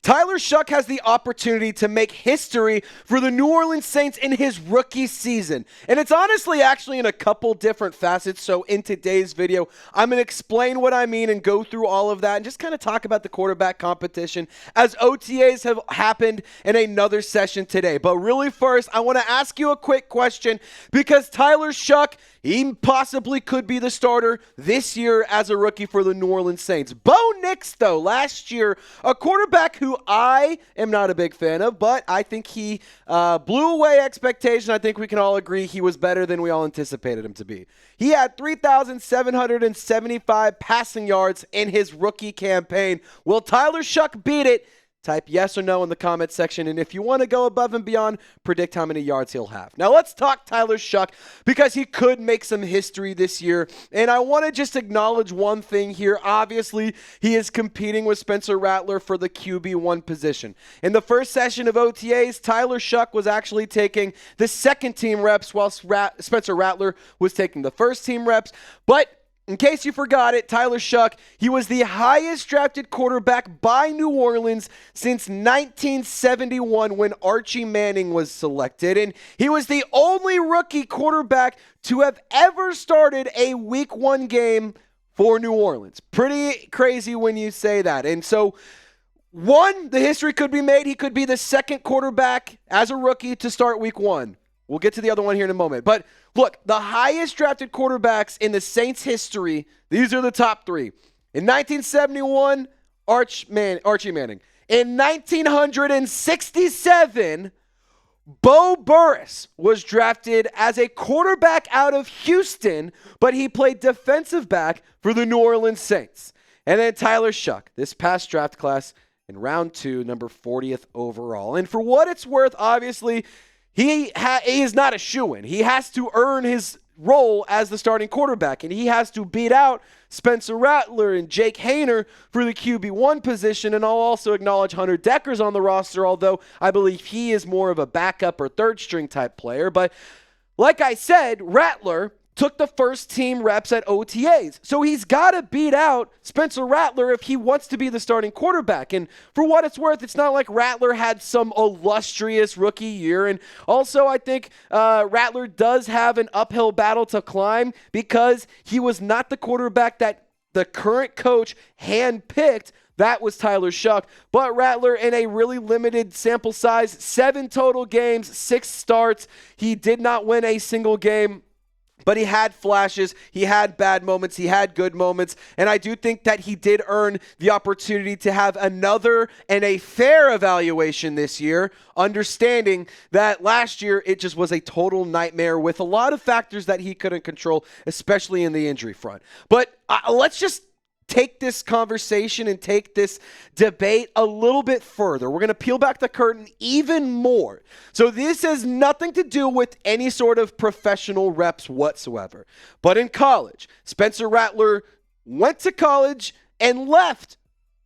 Tyler Shough has the opportunity to make history for the New Orleans Saints in his rookie season. And it's honestly actually in a couple different facets. So in today's video, I'm going to explain what I mean and go through all of that and just kind of talk about the quarterback competition as OTAs have happened in another session today. But really first, I want to ask you a quick question because Tyler Shough, he possibly could be the starter this year as a rookie for the New Orleans Saints. Bo Nix, though, last year, a quarterback who I am not a big fan of, but I think he blew away expectation. I think we can all agree he was better than we all anticipated him to be. He had 3,775 passing yards in his rookie campaign. Will Tyler Shough beat it? Type yes or no in the comment section, and if you want to go above and beyond, predict how many yards he'll have. Now let's talk Tyler Shough because he could make some history this year, and I want to just acknowledge one thing here. Obviously, he is competing with Spencer Rattler for the QB1 position. In the first session of OTAs, Tyler Shough was actually taking the second team reps while Spencer Rattler was taking the first team reps, but in case you forgot it, Tyler Shough, he was the highest drafted quarterback by New Orleans since 1971 when Archie Manning was selected. And he was the only rookie quarterback to have ever started a Week 1 game for New Orleans. Pretty crazy when you say that. And so, one, the history could be made. He could be the second quarterback as a rookie to start Week 1. We'll get to the other one here in a moment. But look, the highest drafted quarterbacks in the Saints history, these are the top three. In 1971, Archie Manning. In 1967, Bo Burris was drafted as a quarterback out of Houston, but he played defensive back for the New Orleans Saints. And then Tyler Shough, this past draft class in round 2, number 40th overall. And for what it's worth, obviously, he is not a shoo-in. He has to earn his role as the starting quarterback, and he has to beat out Spencer Rattler and Jake Haener for the QB1 position, and I'll also acknowledge Hunter Decker's on the roster, although I believe he is more of a backup or third-string type player. But like I said, Rattler took the first team reps at OTAs. So he's got to beat out Spencer Rattler if he wants to be the starting quarterback. And for what it's worth, it's not like Rattler had some illustrious rookie year. And also, I think Rattler does have an uphill battle to climb because he was not the quarterback that the current coach handpicked. That was Tyler Shough. But Rattler, in a really limited sample size, 7 total games, 6 starts. He did not win a single game. But he had flashes, he had bad moments, he had good moments, and I do think that he did earn the opportunity to have another and a fair evaluation this year, understanding that last year it just was a total nightmare with a lot of factors that he couldn't control, especially in the injury front. But let's just take this conversation and take this debate a little bit further. We're going to peel back the curtain even more. So this has nothing to do with any sort of professional reps whatsoever. But in college, Spencer Rattler went to college and left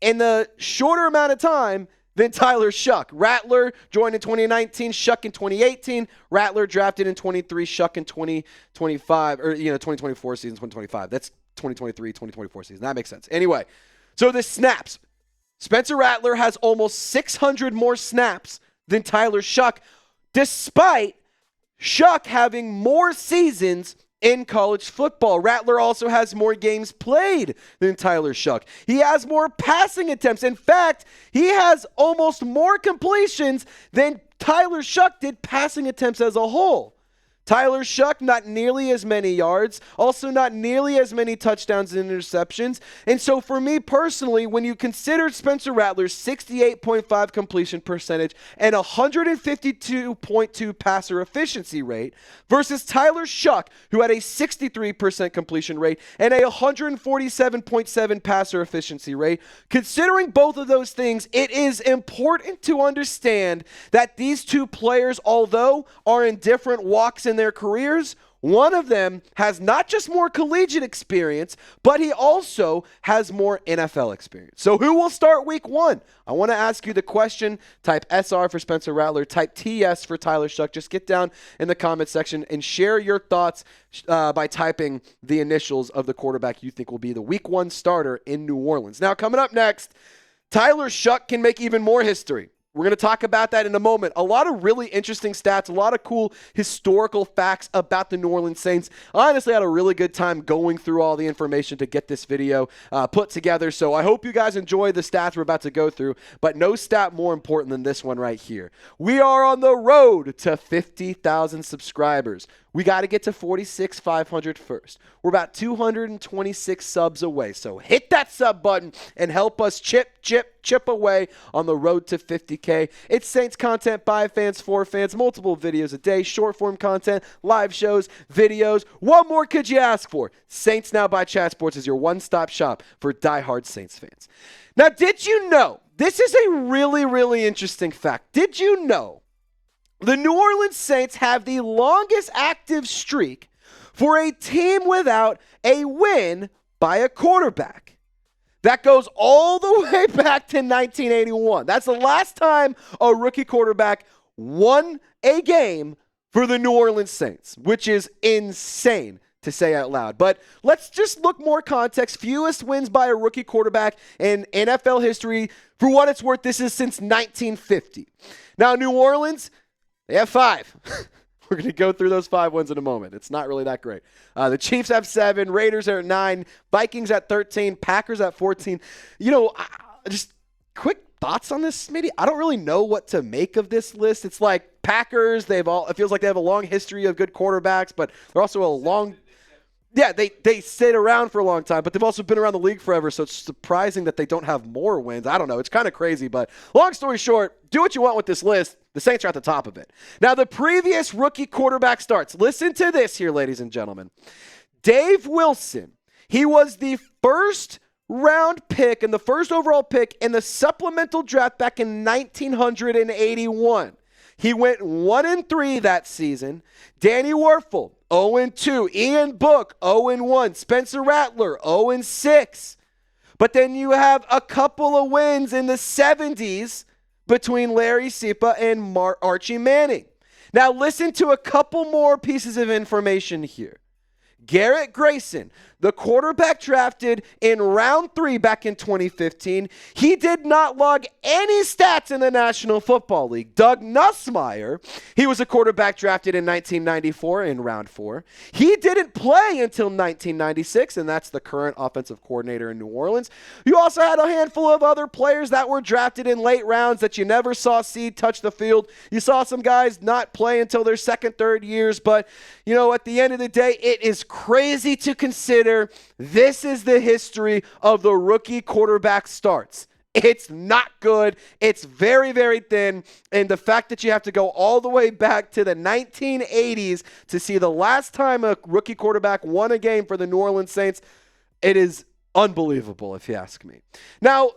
in the shorter amount of time than Tyler Shough. Rattler joined in 2019, Shough in 2018. Rattler drafted in 23, Shough in 2025, or 2024 season, 2025. That's 2023, 2024 season. That makes sense. Anyway, so the snaps. Spencer Rattler has almost 600 more snaps than Tyler Shough, despite Shough having more seasons in college football. Rattler also has more games played than Tyler Shough. He has more passing attempts. In fact, he has almost more completions than Tyler Shough did passing attempts as a whole. Tyler Shough, not nearly as many yards, also not nearly as many touchdowns and interceptions. And so for me personally, when you consider Spencer Rattler's 68.5 completion percentage and 152.2 passer efficiency rate versus Tyler Shough, who had a 63% completion rate and a 147.7 passer efficiency rate, considering both of those things, it is important to understand that these two players, although are in different walks in their careers, one of them has not just more collegiate experience, but he also has more NFL experience. So who will start week 1? I want to ask you the question. Type SR for Spencer Rattler. Type TS for Tyler Shough. Just get down in the comment section and share your thoughts by typing the initials of the quarterback you think will be the week 1 starter in New Orleans. Now, coming up next, Tyler Shough can make even more history. We're going to talk about that in a moment. A lot of really interesting stats, a lot of cool historical facts about the New Orleans Saints. I honestly had a really good time going through all the information to get this video put together. So I hope you guys enjoy the stats we're about to go through, but no stat more important than this one right here. We are on the road to 50,000 subscribers. We got to get to 46,500 first. We're about 226 subs away. So hit that sub button and help us chip away on the road to 50K. It's Saints content by fans, for fans, multiple videos a day, short form content, live shows, videos. What more could you ask for? Saints Now by Chat Sports is your one-stop shop for diehard Saints fans. Now, did you know, this is a really, really interesting fact. Did you know the New Orleans Saints have the longest active streak for a team without a win by a quarterback? That goes all the way back to 1981. That's the last time a rookie quarterback won a game for the New Orleans Saints, which is insane to say out loud. But let's just look more context. Fewest wins by a rookie quarterback in NFL history. For what it's worth, this is since 1950. Now, New Orleans, they have 5. We're going to go through those 5 wins in a moment. It's not really that great. The Chiefs have 7, Raiders are at 9, Vikings at 13, Packers at 14. You know, just quick thoughts on this, Smitty. I don't really know what to make of this list. It's like Packers, it feels like they have a long history of good quarterbacks, but they're also a long – yeah, they sit around for a long time, but they've also been around the league forever, so it's surprising that they don't have more wins. I don't know. It's kind of crazy, but long story short, do what you want with this list. The Saints are at the top of it. Now, the previous rookie quarterback starts. Listen to this here, ladies and gentlemen. Dave Wilson, he was the first round pick and the first overall pick in the supplemental draft back in 1981. He went 1-3 that season. Danny Werfel, 0-2. Ian Book, 0-1. Spencer Rattler, 0-6. But then you have a couple of wins in the 70s between Larry Sipa and Archie Manning. Now listen to a couple more pieces of information here. Garrett Grayson, the quarterback drafted in round 3 back in 2015, he did not log any stats in the National Football League. Doug Nussmeier, he was a quarterback drafted in 1994 in round 4. He didn't play until 1996, and that's the current offensive coordinator in New Orleans. You also had a handful of other players that were drafted in late rounds that you never saw see touch the field. You saw some guys not play until their second, third years, but, you know, at the end of the day, it is crazy to consider this is the history of the rookie quarterback starts. It's not good. It's very, very thin. And the fact that you have to go all the way back to the 1980s to see the last time a rookie quarterback won a game for the New Orleans Saints, it is unbelievable if you ask me. Now,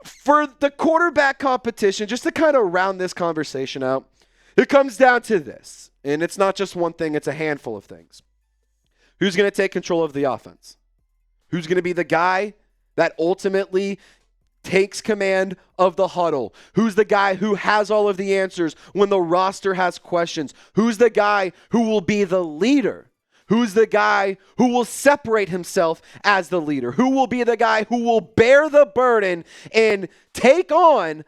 for the quarterback competition, just to kind of round this conversation out, it comes down to this. And it's not just one thing, it's a handful of things. Who's going to take control of the offense? Who's going to be the guy that ultimately takes command of the huddle? Who's the guy who has all of the answers when the roster has questions? Who's the guy who will be the leader? Who's the guy who will separate himself as the leader? Who will be the guy who will bear the burden and take on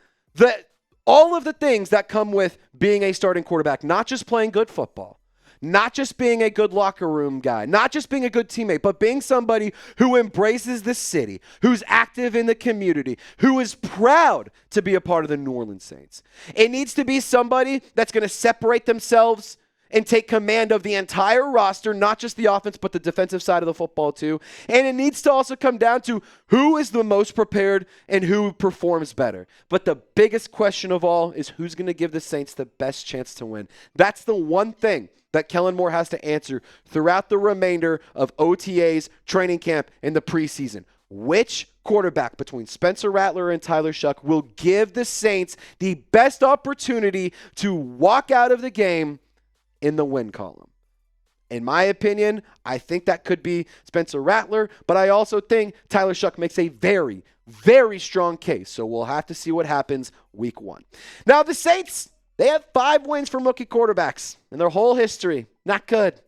all of the things that come with being a starting quarterback, not just playing good football, not just being a good locker room guy, not just being a good teammate, but being somebody who embraces the city, who's active in the community, who is proud to be a part of the New Orleans Saints. It needs to be somebody that's going to separate themselves and take command of the entire roster, not just the offense, but the defensive side of the football too. And it needs to also come down to who is the most prepared and who performs better. But the biggest question of all is who's going to give the Saints the best chance to win. That's the one thing that Kellen Moore has to answer throughout the remainder of OTAs, training camp, and the preseason. Which quarterback between Spencer Rattler and Tyler Shough will give the Saints the best opportunity to walk out of the game in the win column? In my opinion, I think that could be Spencer Rattler, but I also think Tyler Shough makes a very, very strong case. So we'll have to see what happens week 1. Now, the Saints, they have 5 wins from rookie quarterbacks in their whole history. Not good.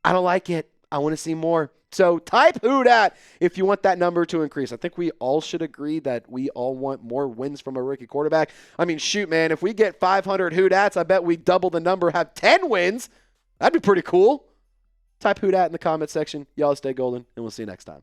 I don't like it. I want to see more. So type who dat if you want that number to increase. I think we all should agree that we all want more wins from a rookie quarterback. I mean, shoot, man, if we get 500 who dats, I bet we double the number, have 10 wins. That'd be pretty cool. Type who dat in the comment section. Y'all stay golden, and we'll see you next time.